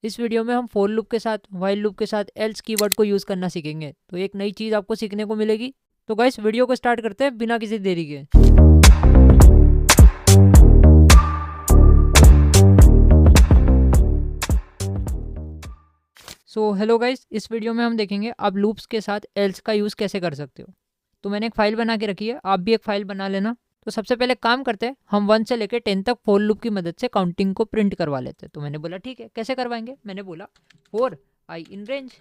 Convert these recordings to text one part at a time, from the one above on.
इस वीडियो में हम फोर लूप के साथ व्हाइल लूप के साथ एल्स कीवर्ड को यूज़ करना सीखेंगे। तो एक नई चीज़ आपको सीखने को मिलेगी। तो गाइस वीडियो को स्टार्ट करते हैं बिना किसी देरी के। सो हेलो गाइस, इस वीडियो में हम देखेंगे आप लूप्स के साथ एल्स का यूज़ कैसे कर सकते हो। तो मैंने एक फ़ाइल बना के रखी है, आप भी एक फ़ाइल बना लेना। तो सबसे पहले काम करते हैं, हम 1 से लेकर 10 तक फोर लूप की मदद से काउंटिंग को प्रिंट करवा लेते हैं। तो मैंने बोला ठीक है, कैसे करवाएंगे। मैंने बोला four I in range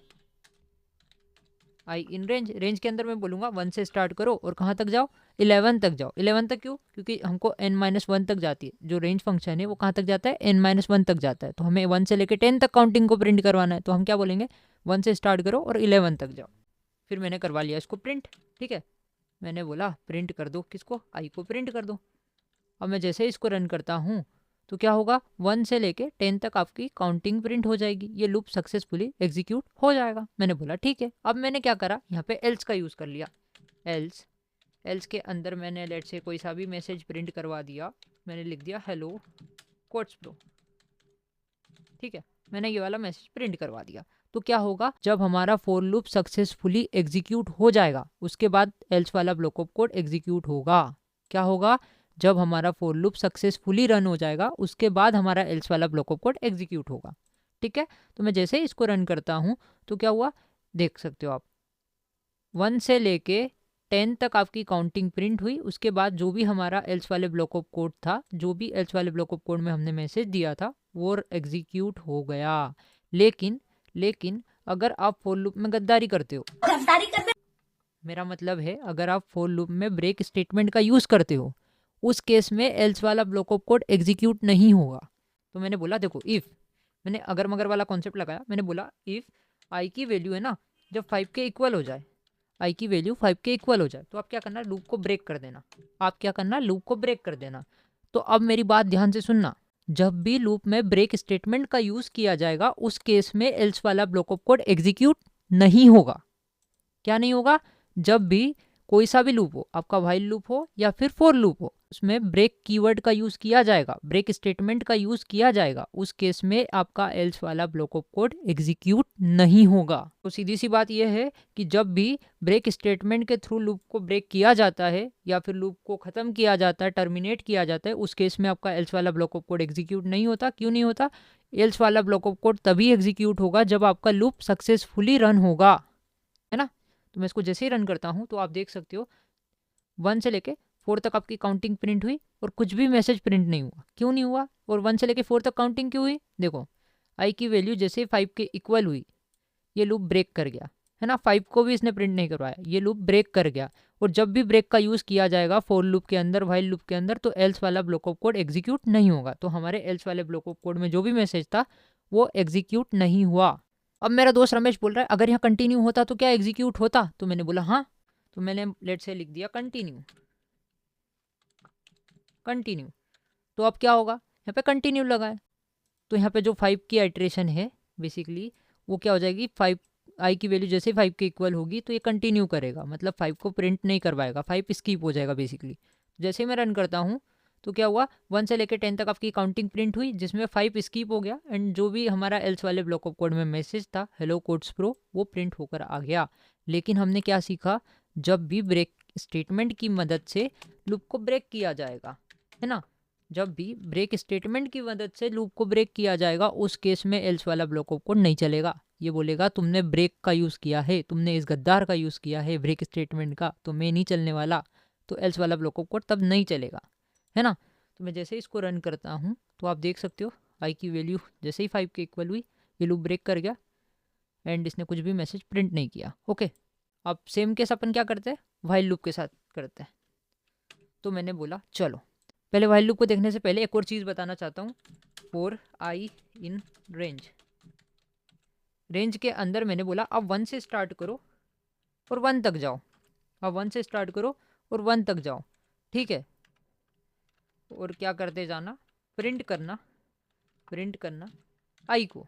range के अंदर मैं बोलूँगा 1 से स्टार्ट करो और कहाँ तक जाओ, 11 तक जाओ। 11 तक क्यों? क्योंकि हमको n-1 तक जाती है, जो रेंज फंक्शन है वो कहाँ तक जाता है, n-1 तक जाता है। तो हमें 1 से लेकर 10 तक काउंटिंग को प्रिंट करवाना है। तो हम क्या बोलेंगे, 1 से स्टार्ट करो और 11 तक जाओ। फिर मैंने करवा लिया इसको प्रिंट। ठीक है, मैंने बोला प्रिंट कर दो, किसको, आई को प्रिंट कर दो। अब मैं जैसे इसको रन करता हूँ तो क्या होगा, 1 से लेके 10 तक आपकी काउंटिंग प्रिंट हो जाएगी, ये लूप सक्सेसफुली एग्जीक्यूट हो जाएगा। मैंने बोला ठीक है। अब मैंने क्या करा, यहाँ पे एल्स का यूज़ कर लिया। एल्स एल्स के अंदर मैंने लेट से कोई सा भी मैसेज प्रिंट करवा दिया। मैंने लिख दिया हेलो कोट्स प्रो। ठीक है, मैंने ये वाला मैसेज प्रिंट करवा दिया। तो क्या होगा, जब हमारा फोर लूप सक्सेसफुली एग्जीक्यूट हो जाएगा उसके बाद एल्स वाला ब्लॉक ऑफ कोड एग्जीक्यूट होगा। क्या होगा, जब हमारा फोर लूप सक्सेसफुली रन हो जाएगा उसके बाद हमारा एल्स वाला ब्लॉक ऑफ कोड एग्जीक्यूट होगा। ठीक है, तो मैं जैसे ही इसको रन करता हूँ तो क्या हुआ, देख सकते हो आप, 1 से लेके 10 तक आपकी काउंटिंग प्रिंट हुई। उसके बाद जो भी हमारा एल्स वाले ब्लॉक ऑफ कोड था, जो भी एल्स वाले ब्लॉक ऑफ कोड में हमने मैसेज दिया था वो एग्जीक्यूट हो गया। लेकिन लेकिन अगर आप फोर लूप में गद्दारी करते हो, मेरा मतलब है अगर आप फोर लूप में ब्रेक स्टेटमेंट का यूज़ करते हो, उस केस में एल्स वाला ब्लॉक ऑफ कोड एग्जीक्यूट नहीं होगा। तो मैंने बोला देखो, इफ़, मैंने अगर मगर वाला कॉन्सेप्ट लगाया। मैंने बोला इफ़ आई की वैल्यू है ना, जब 5 के इक्वल हो जाए, आई की वैल्यू 5 के इक्वल हो जाए तो आप क्या करना, लूप को ब्रेक कर देना। आप क्या करना, लूप को ब्रेक कर देना। तो अब मेरी बात ध्यान से सुनना, जब भी लूप में ब्रेक स्टेटमेंट का यूज़ किया जाएगा उस केस में एल्स वाला ब्लॉक ऑफ कोड एग्जीक्यूट नहीं होगा। क्या नहीं होगा, जब भी कोई सा भी लूप हो, आपका व्हाइल लूप हो या फिर फोर लूप हो, उसमें ब्रेक कीवर्ड का यूज़ किया जाएगा, ब्रेक स्टेटमेंट का यूज़ किया जाएगा, उस केस में आपका एल्स वाला ब्लॉक ऑफ कोड एग्जीक्यूट नहीं होगा। तो सीधी सी बात यह है कि जब भी ब्रेक स्टेटमेंट के थ्रू लूप को ब्रेक किया जाता है या फिर लूप को ख़त्म किया जाता है, टर्मिनेट किया जाता है, उस केस में आपका एल्स वाला ब्लॉक ऑफ कोड एग्जीक्यूट नहीं होता। क्यों नहीं होता, एल्स वाला ब्लॉक ऑफ कोड तभी एग्जीक्यूट होगा जब आपका लूप सक्सेसफुली रन होगा, है ना। तो मैं इसको जैसे ही रन करता हूँ तो आप देख सकते हो 1 से लेके 4 तक आपकी काउंटिंग प्रिंट हुई और कुछ भी मैसेज प्रिंट नहीं हुआ। क्यों नहीं हुआ, और 1 से लेके 4 तक काउंटिंग क्यों हुई, देखो आई की वैल्यू जैसे 5 के इक्वल हुई, ये लूप ब्रेक कर गया, है ना। 5 को भी इसने प्रिंट नहीं करवाया, ये लूप ब्रेक कर गया। और जब भी ब्रेक का यूज़ किया जाएगा फोर लूप के अंदर, व्हाइल लूप के अंदर, तो एल्स वाला ब्लॉक ऑफ कोड एग्जीक्यूट नहीं होगा। तो हमारे एल्स वाले ब्लॉक ऑफ कोड में जो भी मैसेज था वो एग्जीक्यूट नहीं हुआ। अब मेरा दोस्त रमेश बोल रहा है अगर यहाँ कंटिन्यू होता तो क्या एग्जीक्यूट होता। तो मैंने बोला हाँ। तो मैंने लेट से लिख दिया कंटिन्यू कंटिन्यू। तो अब क्या होगा, यहाँ पे कंटिन्यू लगा है तो यहाँ पे जो 5 की आइट्रेशन है बेसिकली वो क्या हो जाएगी, 5 आई की वैल्यू जैसे 5 के इक्वल होगी तो ये कंटिन्यू करेगा, मतलब 5 को प्रिंट नहीं करवाएगा, 5 स्किप हो जाएगा बेसिकली। जैसे ही मैं रन करता हूँ तो क्या हुआ, 1 से लेकर 10 तक आपकी काउंटिंग प्रिंट हुई जिसमें 5 स्किप हो गया एंड जो भी हमारा एल्स वाले ब्लॉक ऑफ कोड में मैसेज था हेलो कोड्स प्रो वो प्रिंट होकर आ गया। लेकिन हमने क्या सीखा, जब भी ब्रेक स्टेटमेंट की मदद से लूप को ब्रेक किया जाएगा, है ना, जब भी ब्रेक स्टेटमेंट की मदद से लूप को ब्रेक किया जाएगा उस केस में एल्स वाला ब्लॉक ऑफ कोड नहीं चलेगा। ये बोलेगा तुमने ब्रेक का यूज़ किया है, तुमने इस गद्दार का यूज़ किया है ब्रेक स्टेटमेंट का, तो मैं नहीं चलने वाला। तो एल्स वाला ब्लॉक ऑफ कोड तब नहीं चलेगा, है ना। तो मैं जैसे इसको रन करता हूँ तो आप देख सकते हो आई की वैल्यू जैसे ही 5 के इक्वल हुई ये लूप ब्रेक कर गया एंड इसने कुछ भी मैसेज प्रिंट नहीं किया। ओके, अब सेम केस अपन क्या करते हैं, व्हाइल लूप के साथ करते हैं। तो मैंने बोला चलो पहले व्हाइल लूप को देखने से पहले एक और चीज़ बताना चाहता हूँ। फोर आई इन रेंज के अंदर मैंने बोला अब 1 से स्टार्ट करो और 1 तक जाओ। अब 1 से स्टार्ट करो और 1 तक जाओ, ठीक है। और क्या करते जाना, प्रिंट करना आई को।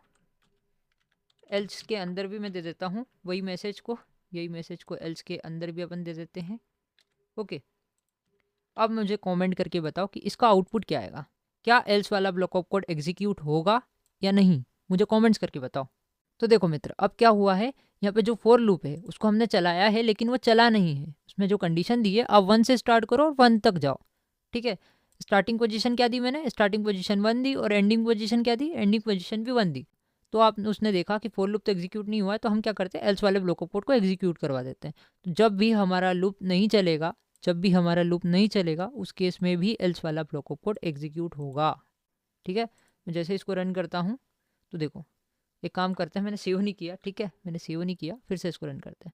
एल्स के अंदर भी मैं दे देता हूँ वही मैसेज को, यही मैसेज को एल्स के अंदर भी अपन दे देते हैं। ओके, अब मुझे कमेंट करके बताओ कि इसका आउटपुट क्या आएगा, क्या एल्स वाला ब्लॉक ऑफ कोड एग्जीक्यूट होगा या नहीं। मुझे कमेंट्स करके बताओ। तो देखो मित्र, अब क्या हुआ है, यहाँ पे जो फॉर लूप है उसको हमने चलाया है लेकिन वो चला नहीं है। उसमें जो कंडीशन दी है, अब 1 से स्टार्ट करो और 1 तक जाओ। ठीक है, स्टार्टिंग पोजीशन क्या दी मैंने, स्टार्टिंग पोजीशन 1 दी, और एंडिंग पोजीशन क्या दी, एंडिंग पोजीशन भी 1 दी। तो आप उसने देखा कि फॉर लूप तो एग्जीक्यूट नहीं हुआ है, तो हम क्या करते हैं, एल्स वाले ब्लॉक ऑफ कोड को एग्जीक्यूट करवा देते हैं। तो जब भी हमारा लूप नहीं चलेगा, जब भी हमारा लूप नहीं चलेगा, उस केस में भी एल्स वाला ब्लॉक ऑफ कोड एग्जीक्यूट होगा। ठीक है, मैं जैसे इसको रन करता हूँ तो देखो, एक काम करते हैं, मैंने सेव नहीं किया, ठीक है, मैंने सेव नहीं किया, फिर से इसको रन करते हैं।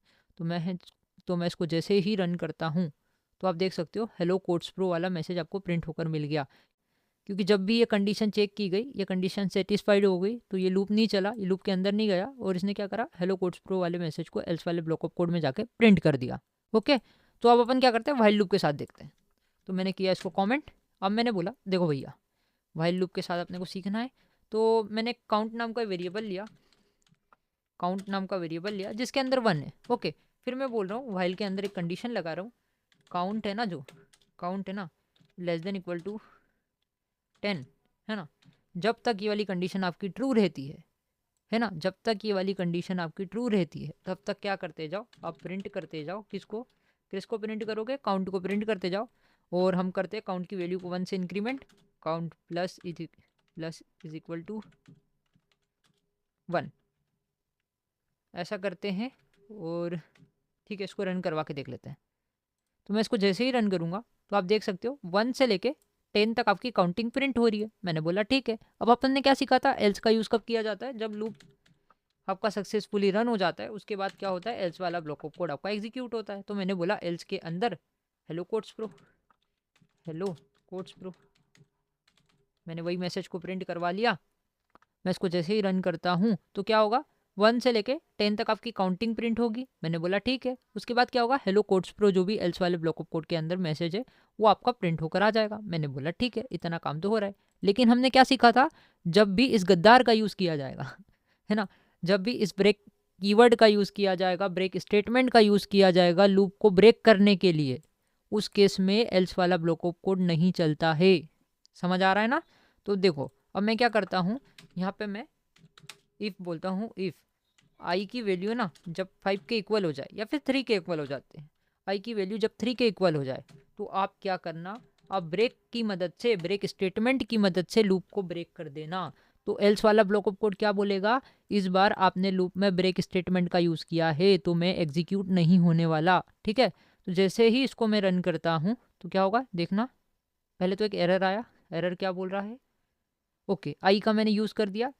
तो मैं इसको जैसे ही रन करता हूँ तो आप देख सकते हो हेलो कोड्स प्रो वाला मैसेज आपको प्रिंट होकर मिल गया। क्योंकि जब भी ये कंडीशन चेक की गई, ये कंडीशन सेटिस्फाइड हो गई, तो ये लूप नहीं चला, ये लूप के अंदर नहीं गया, और इसने क्या करा, हेलो कोड्स प्रो वाले मैसेज को एल्स वाले ब्लॉक ऑफ कोड में जाके प्रिंट कर दिया। ओके, तो अब अपन क्या करते हैं, व्हाइल लूप के साथ देखते हैं। तो मैंने किया इसको कॉमेंट। अब मैंने बोला देखो भैया, व्हाइल लूप के साथ अपने को सीखना है, तो मैंने काउंट नाम का वेरिएबल लिया, काउंट नाम का वेरिएबल लिया जिसके अंदर 1 है। ओके, फिर मैं बोल रहा हूँ व्हाइल के अंदर एक कंडीशन लगा रहा हूँ, काउंट है ना, जो काउंट है ना, लेस देन इक्वल टू 10, है ना। जब तक ये वाली कंडीशन आपकी ट्रू रहती है ना, जब तक ये वाली कंडीशन आपकी ट्रू रहती है, तब तक क्या करते जाओ, आप प्रिंट करते जाओ। किसको, किसको प्रिंट करोगे, काउंट को प्रिंट करते जाओ। और हम करते हैं काउंट की वैल्यू को 1 से increment, count plus is equal to 1, ऐसा करते हैं। और ठीक है, इसको रन करवा के देख लेते हैं। तो मैं इसको जैसे ही रन करूँगा तो आप देख सकते हो 1 से लेके 10 तक आपकी काउंटिंग प्रिंट हो रही है। मैंने बोला ठीक है। अब अपन ने क्या सीखा था, एल्स का यूज़ कब किया जाता है, जब लूप आपका सक्सेसफुली रन हो जाता है, उसके बाद क्या होता है, एल्स वाला ब्लॉक ऑफ कोड आपका एग्जीक्यूट होता है। तो मैंने बोला एल्स के अंदर hello codes pro, hello codes pro, मैंने वही मैसेज को प्रिंट करवा लिया। मैं इसको जैसे ही रन करता हूँ तो क्या होगा, 1 से लेके 10 तक आपकी काउंटिंग प्रिंट होगी। मैंने बोला ठीक है। उसके बाद क्या होगा, हेलो कोड्स प्रो जो भी एल्स वाले ब्लॉक ऑफ कोड के अंदर मैसेज है वो आपका प्रिंट होकर आ जाएगा। मैंने बोला ठीक है, इतना काम तो हो रहा है। लेकिन हमने क्या सीखा था, जब भी इस गद्दार का यूज़ किया जाएगा है ना, जब भी इस ब्रेक कीवर्ड का यूज़ किया जाएगा, ब्रेक स्टेटमेंट का यूज़ किया जाएगा लूप को ब्रेक करने के लिए, उस केस में एल्स वाला ब्लॉक ऑफ कोड नहीं चलता है। समझ आ रहा है ना। तो देखो, अब मैं क्या करता हूँ, यहाँ पे मैं इफ़ बोलता हूँ, इफ़ आई की वैल्यू ना जब 5 के इक्वल हो जाए या फिर 3 के इक्वल हो जाते हैं, आई की वैल्यू जब 3 के इक्वल हो जाए तो आप क्या करना, आप ब्रेक की मदद से, ब्रेक स्टेटमेंट की मदद से लूप को ब्रेक कर देना। तो एल्स वाला ब्लॉक ऑफ कोड क्या बोलेगा, इस बार आपने लूप में ब्रेक स्टेटमेंट का यूज़ किया है तो मैं एग्जीक्यूट नहीं होने वाला। ठीक है, तो जैसे ही इसको मैं रन करता हूँ तो क्या होगा देखना, पहले तो एक एरर आया, एरर क्या बोल रहा है, ओके आई का मैंने यूज़ कर दिया।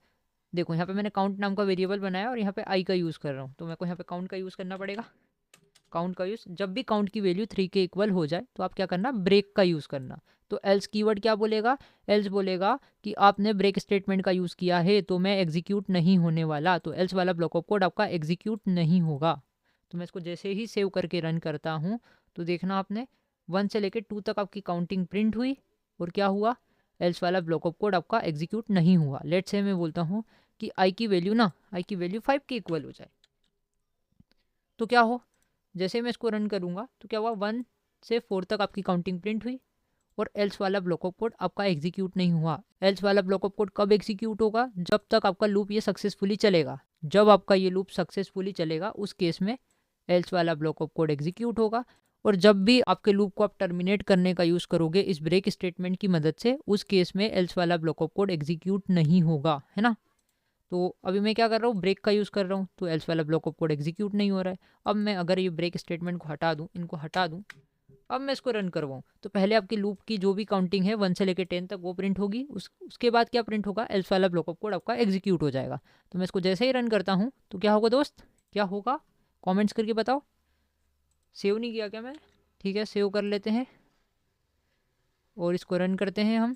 देखो यहाँ पे मैंने काउंट नाम का वेरिएबल बनाया और यहाँ पे आई का यूज़ कर रहा हूँ, तो मेरे को यहाँ पे काउंट का यूज़ करना पड़ेगा। काउंट का यूज़, जब भी काउंट की वैल्यू 3 के इक्वल हो जाए तो आप क्या करना, ब्रेक का यूज़ करना। तो एल्स कीवर्ड क्या बोलेगा, एल्स बोलेगा कि आपने ब्रेक स्टेटमेंट का यूज़ किया है तो मैं एग्जीक्यूट नहीं होने वाला, तो एल्स वाला ब्लॉक ऑफ कोड आपका एग्जीक्यूट नहीं होगा। तो मैं इसको जैसे ही सेव करके रन करता हूँ तो देखना आपने 1 से लेकर 2 तक आपकी काउंटिंग प्रिंट हुई और क्या हुआ, एल्स वाला ब्लॉक ऑफ कोड आपका एग्जीक्यूट नहीं हुआ। लेट से मैं बोलता हूँ कि आई की वैल्यू ना, आई की वैल्यू 5 के इक्वल हो जाए तो क्या हो, जैसे मैं इसको रन करूँगा तो क्या हुआ, 1 से 4 तक आपकी काउंटिंग प्रिंट हुई और एल्स वाला ब्लॉक ऑफ कोड आपका एग्जीक्यूट नहीं हुआ। एल्स वाला ब्लॉक ऑफ कोड कब एग्जीक्यूट होगा, जब तक आपका लूप ये सक्सेसफुली चलेगा। जब आपका ये लूप सक्सेसफुली चलेगा उस केस में एल्स वाला ब्लॉक ऑफ कोड एग्जीक्यूट होगा। और जब भी आपके लूप को आप टर्मिनेट करने का यूज़ करोगे इस ब्रेक स्टेटमेंट की मदद से, उस केस में एल्स वाला ब्लॉक ऑफ कोड एग्जीक्यूट नहीं होगा, है ना। तो अभी मैं क्या कर रहा हूँ, ब्रेक का यूज़ कर रहा हूँ तो एल्स वाला ब्लॉक ऑफ कोड एग्जीक्यूट नहीं हो रहा है। अब मैं अगर ये ब्रेक स्टेटमेंट को हटा दूँ, इनको हटा दूँ, अब मैं इसको रन करवाऊँ तो पहले आपकी लूप की जो भी काउंटिंग है 1 से लेकर 10 तक वो प्रिंट होगी। उसके बाद क्या प्रिंट होगा, एल्स वाला ब्लॉक ऑफ कोड आपका एग्जीक्यूट हो जाएगा। तो मैं इसको जैसे ही रन करता हूँ तो क्या होगा दोस्त, क्या होगा, कमेंट्स करके बताओ। सेव नहीं किया क्या मैं, ठीक है सेव कर लेते हैं और इसको रन करते हैं हम।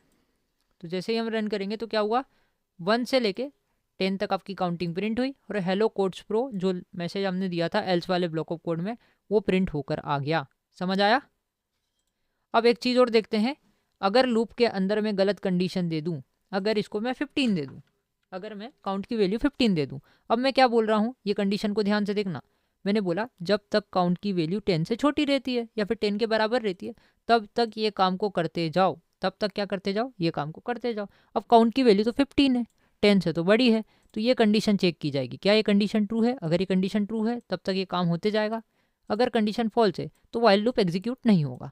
तो जैसे ही हम रन करेंगे तो क्या हुआ, 1 से लेके 10 तक आपकी काउंटिंग प्रिंट हुई और हेलो कोड्स प्रो जो मैसेज हमने दिया था एल्स वाले ब्लॉक ऑफ कोड में वो प्रिंट होकर आ गया। समझ आया। अब एक चीज़ और देखते हैं, अगर लूप के अंदर मैं गलत कंडीशन दे दूं, अगर इसको मैं 15 दे दूं, अगर मैं काउंट की वैल्यू 15 दे दूं, अब मैं क्या बोल रहा हूँ, ये कंडीशन को ध्यान से देखना। मैंने बोला जब तक काउंट की वैल्यू 10 से छोटी रहती है या फिर 10 के बराबर रहती है तब तक ये काम को करते जाओ, तब तक क्या करते जाओ, ये काम को करते जाओ। अब काउंट की वैल्यू तो 15 है, 10 से तो बड़ी है, तो ये कंडीशन चेक की जाएगी, क्या ये कंडीशन ट्रू है। अगर ये कंडीशन ट्रू है तब तक ये काम होते जाएगा, अगर कंडीशन फॉल्स है तो वाइल लूप एग्जीक्यूट नहीं होगा।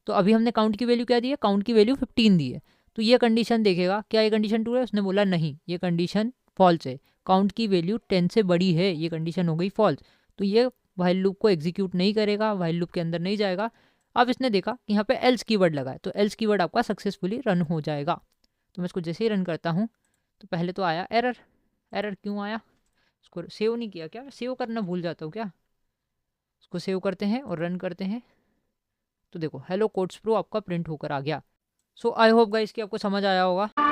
तो अभी हमने काउंट की वैल्यू क्या दी है, काउंट की वैल्यू 15 दी है। तो ये कंडीशन देखेगा क्या ये कंडीशन ट्रू है, उसने बोला नहीं, ये कंडीशन फॉल्स है, काउंट की वैल्यू 10 से बड़ी है, ये कंडीशन हो गई फॉल्स। तो ये वाइल लूप को एग्जीक्यूट नहीं करेगा, वाइल लूप के अंदर नहीं जाएगा। अब इसने देखा कि यहाँ पे एल्स कीवर्ड लगा है, तो एल्स कीवर्ड आपका सक्सेसफुली रन हो जाएगा। तो मैं इसको जैसे ही रन करता हूँ तो पहले तो आया एरर। एरर क्यों आया, इसको सेव नहीं किया क्या, सेव करना भूल जाता हूँ क्या। इसको सेव करते हैं और रन करते हैं, तो देखो हेलो कोड्स प्रो आपका प्रिंट होकर आ गया। सो आई होप गाइस कि आपको समझ आया होगा।